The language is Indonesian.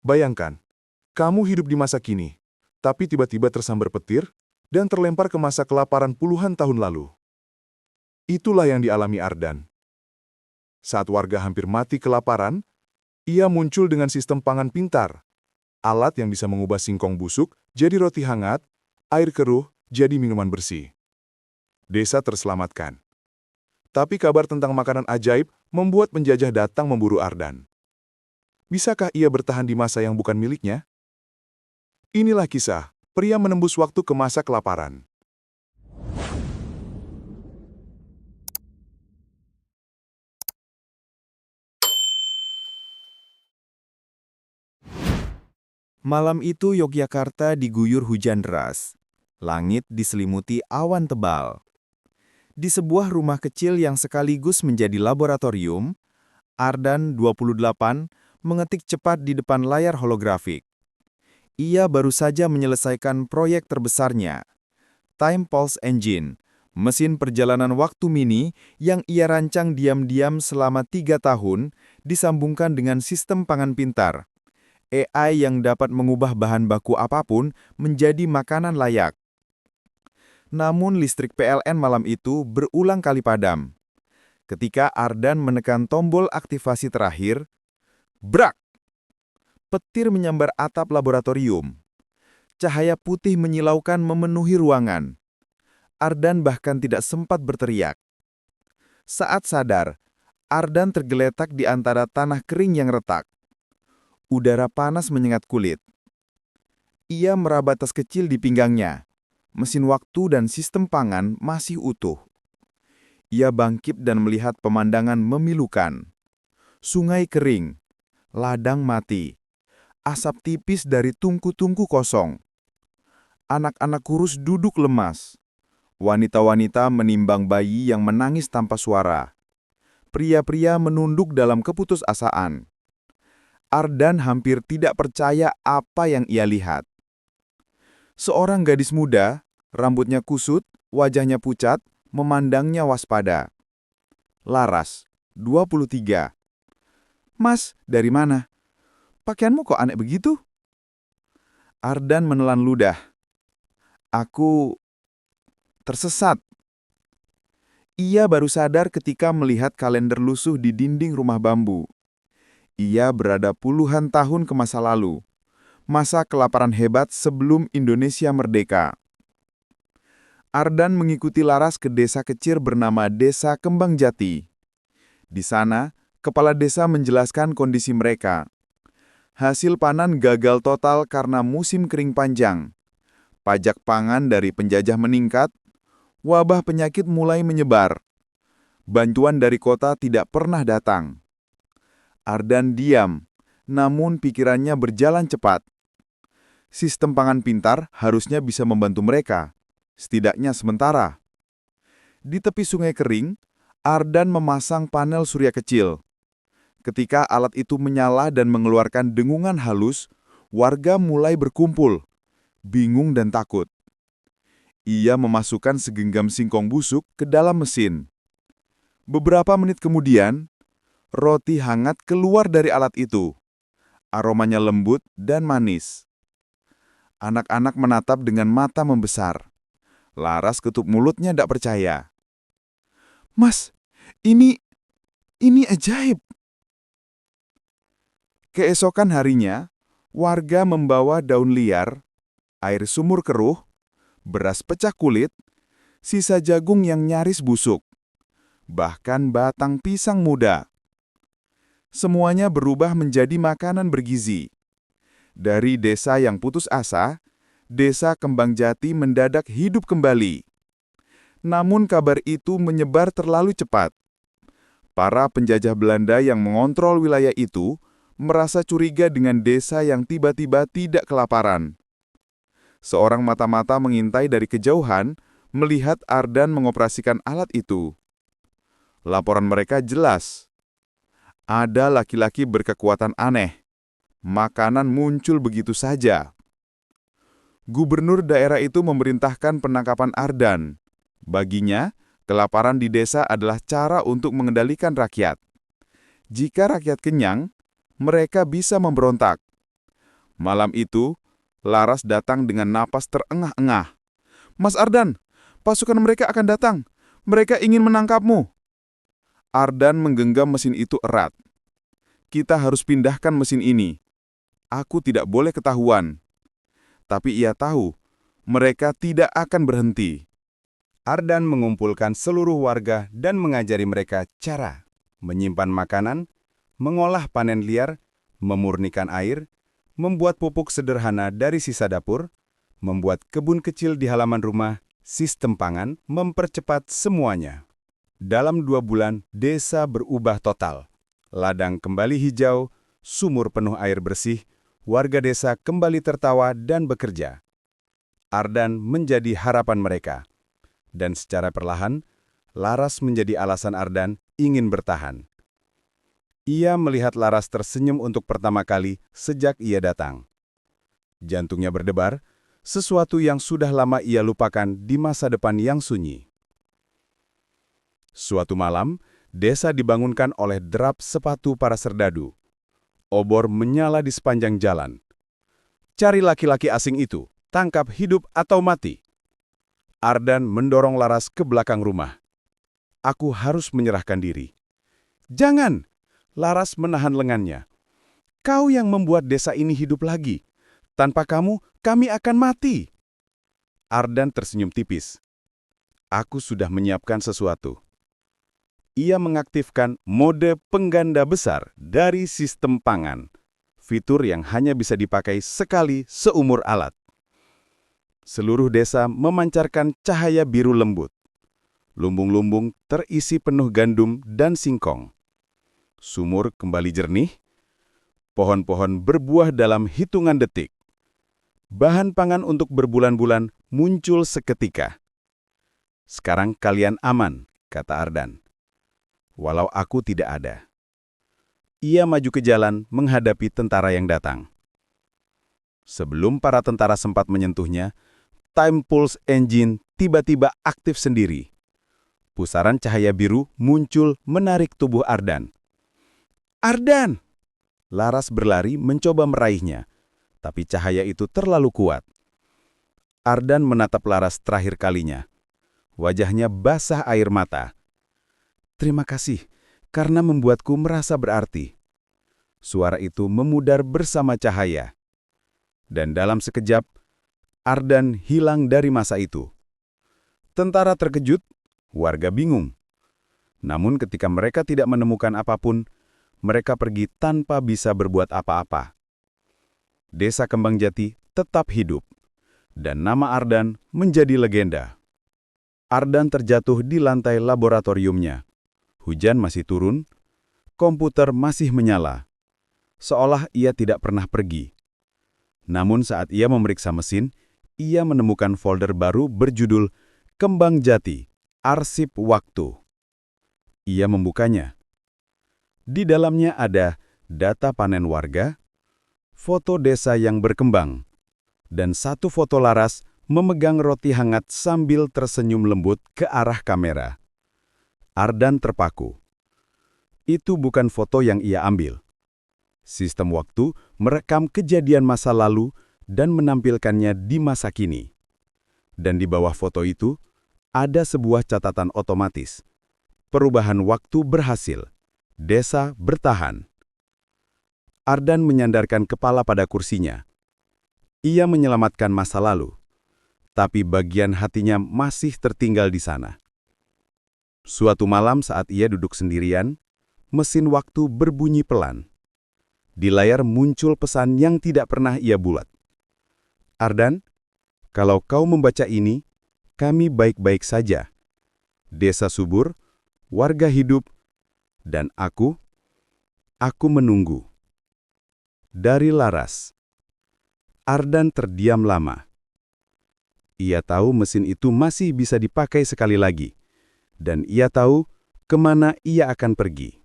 Bayangkan, kamu hidup di masa kini, tapi tiba-tiba tersambar petir dan terlempar ke masa kelaparan puluhan tahun lalu. Itulah yang dialami Ardan. Saat warga hampir mati kelaparan, ia muncul dengan sistem pangan pintar, alat yang bisa mengubah singkong busuk jadi roti hangat, air keruh jadi minuman bersih. Desa terselamatkan. Tapi kabar tentang makanan ajaib membuat penjajah datang memburu Ardan. Bisakah ia bertahan di masa yang bukan miliknya? Inilah kisah pria menembus waktu ke masa kelaparan. Malam itu Yogyakarta diguyur hujan deras. Langit diselimuti awan tebal. Di sebuah rumah kecil yang sekaligus menjadi laboratorium, Ardan, 28, mengetik cepat di depan layar holografik. Ia baru saja menyelesaikan proyek terbesarnya, Time Pulse Engine, mesin perjalanan waktu mini yang ia rancang diam-diam selama 3 tahun, disambungkan dengan sistem pangan pintar. AI yang dapat mengubah bahan baku apapun menjadi makanan layak. Namun listrik PLN malam itu berulang kali padam. Ketika Ardan menekan tombol aktivasi terakhir, brak! Petir menyambar atap laboratorium. Cahaya putih menyilaukan memenuhi ruangan. Ardan bahkan tidak sempat berteriak. Saat sadar, Ardan tergeletak di antara tanah kering yang retak. Udara panas menyengat kulit. Ia meraba tas kecil di pinggangnya. Mesin waktu dan sistem pangan masih utuh. Ia bangkit dan melihat pemandangan memilukan. Sungai kering, ladang mati, asap tipis dari tungku-tungku kosong. Anak-anak kurus duduk lemas. Wanita-wanita menimbang bayi yang menangis tanpa suara. Pria-pria menunduk dalam keputusasaan. Ardan hampir tidak percaya apa yang ia lihat. Seorang gadis muda, rambutnya kusut, wajahnya pucat, memandangnya waspada. Laras, 23. Mas, dari mana? Pakaianmu kok aneh begitu? Ardan menelan ludah. Aku tersesat. Ia baru sadar ketika melihat kalender lusuh di dinding rumah bambu. Ia berada puluhan tahun ke masa lalu, masa kelaparan hebat sebelum Indonesia merdeka. Ardan mengikuti Laras ke desa kecil bernama Desa Kembang Jati. Di sana, kepala desa menjelaskan kondisi mereka. Hasil panen gagal total karena musim kering panjang. Pajak pangan dari penjajah meningkat, wabah penyakit mulai menyebar. Bantuan dari kota tidak pernah datang. Ardan diam, namun pikirannya berjalan cepat. Sistem pangan pintar harusnya bisa membantu mereka, setidaknya sementara. Di tepi sungai kering, Ardan memasang panel surya kecil. Ketika alat itu menyala dan mengeluarkan dengungan halus, warga mulai berkumpul, bingung dan takut. Ia memasukkan segenggam singkong busuk ke dalam mesin. Beberapa menit kemudian, roti hangat keluar dari alat itu. Aromanya lembut dan manis. Anak-anak menatap dengan mata membesar. Laras ketup mulutnya tidak percaya. Mas, ini ajaib. Keesokan harinya, warga membawa daun liar, air sumur keruh, beras pecah kulit, sisa jagung yang nyaris busuk, bahkan batang pisang muda. Semuanya berubah menjadi makanan bergizi. Dari desa yang putus asa, Desa Kembang Jati mendadak hidup kembali. Namun kabar itu menyebar terlalu cepat. Para penjajah Belanda yang mengontrol wilayah itu merasa curiga dengan desa yang tiba-tiba tidak kelaparan. Seorang mata-mata mengintai dari kejauhan melihat Ardan mengoperasikan alat itu. Laporan mereka jelas. Ada laki-laki berkekuatan aneh. Makanan muncul begitu saja. Gubernur daerah itu memerintahkan penangkapan Ardan. Baginya, kelaparan di desa adalah cara untuk mengendalikan rakyat. Jika rakyat kenyang, mereka bisa memberontak. Malam itu, Laras datang dengan napas terengah-engah. "Mas Ardan, pasukan mereka akan datang. Mereka ingin menangkapmu." Ardan menggenggam mesin itu erat. "Kita harus pindahkan mesin ini. Aku tidak boleh ketahuan." Tapi ia tahu, mereka tidak akan berhenti. Ardan mengumpulkan seluruh warga dan mengajari mereka cara menyimpan makanan, mengolah panen liar, memurnikan air, membuat pupuk sederhana dari sisa dapur, membuat kebun kecil di halaman rumah, sistem pangan, mempercepat semuanya. Dalam 2 bulan, desa berubah total. Ladang kembali hijau, sumur penuh air bersih, warga desa kembali tertawa dan bekerja. Ardan menjadi harapan mereka. Dan secara perlahan, Laras menjadi alasan Ardan ingin bertahan. Ia melihat Laras tersenyum untuk pertama kali sejak ia datang. Jantungnya berdebar, sesuatu yang sudah lama ia lupakan di masa depan yang sunyi. Suatu malam, desa dibangunkan oleh derap sepatu para serdadu. Obor menyala di sepanjang jalan. "Cari laki-laki asing itu, tangkap hidup atau mati." Ardan mendorong Laras ke belakang rumah. "Aku harus menyerahkan diri." "Jangan!" Laras menahan lengannya. "Kau yang membuat desa ini hidup lagi. Tanpa kamu, kami akan mati." Ardan tersenyum tipis. "Aku sudah menyiapkan sesuatu." Ia mengaktifkan mode pengganda besar dari sistem pangan, fitur yang hanya bisa dipakai sekali seumur alat. Seluruh desa memancarkan cahaya biru lembut. Lumbung-lumbung terisi penuh gandum dan singkong. Sumur kembali jernih, pohon-pohon berbuah dalam hitungan detik. Bahan pangan untuk berbulan-bulan muncul seketika. "Sekarang kalian aman," kata Ardan. "Walau aku tidak ada." Ia maju ke jalan menghadapi tentara yang datang. Sebelum para tentara sempat menyentuhnya, Time Pulse Engine tiba-tiba aktif sendiri. Pusaran cahaya biru muncul menarik tubuh Ardan. "Ardan!" Laras berlari mencoba meraihnya, tapi cahaya itu terlalu kuat. Ardan menatap Laras terakhir kalinya. Wajahnya basah air mata. "Terima kasih, karena membuatku merasa berarti." Suara itu memudar bersama cahaya. Dan dalam sekejap, Ardan hilang dari masa itu. Tentara terkejut, warga bingung. Namun ketika mereka tidak menemukan apapun, mereka pergi tanpa bisa berbuat apa-apa. Desa Kembangjati tetap hidup, dan nama Ardan menjadi legenda. Ardan terjatuh di lantai laboratoriumnya. Hujan masih turun, komputer masih menyala. Seolah ia tidak pernah pergi. Namun saat ia memeriksa mesin, ia menemukan folder baru berjudul Kembangjati, Arsip Waktu. Ia membukanya. Di dalamnya ada data panen warga, foto desa yang berkembang, dan satu foto Laras memegang roti hangat sambil tersenyum lembut ke arah kamera. Ardan terpaku. Itu bukan foto yang ia ambil. Sistem waktu merekam kejadian masa lalu dan menampilkannya di masa kini. Dan di bawah foto itu, ada sebuah catatan otomatis. Perubahan waktu berhasil. Desa bertahan. Ardan menyandarkan kepala pada kursinya. Ia menyelamatkan masa lalu, tapi bagian hatinya masih tertinggal di sana. Suatu malam saat ia duduk sendirian, mesin waktu berbunyi pelan. Di layar muncul pesan yang tidak pernah ia buat. "Ardan, kalau kau membaca ini, kami baik-baik saja. Desa subur, warga hidup, dan aku menunggu." Dari Laras. Ardan terdiam lama. Ia tahu mesin itu masih bisa dipakai sekali lagi, dan ia tahu kemana ia akan pergi.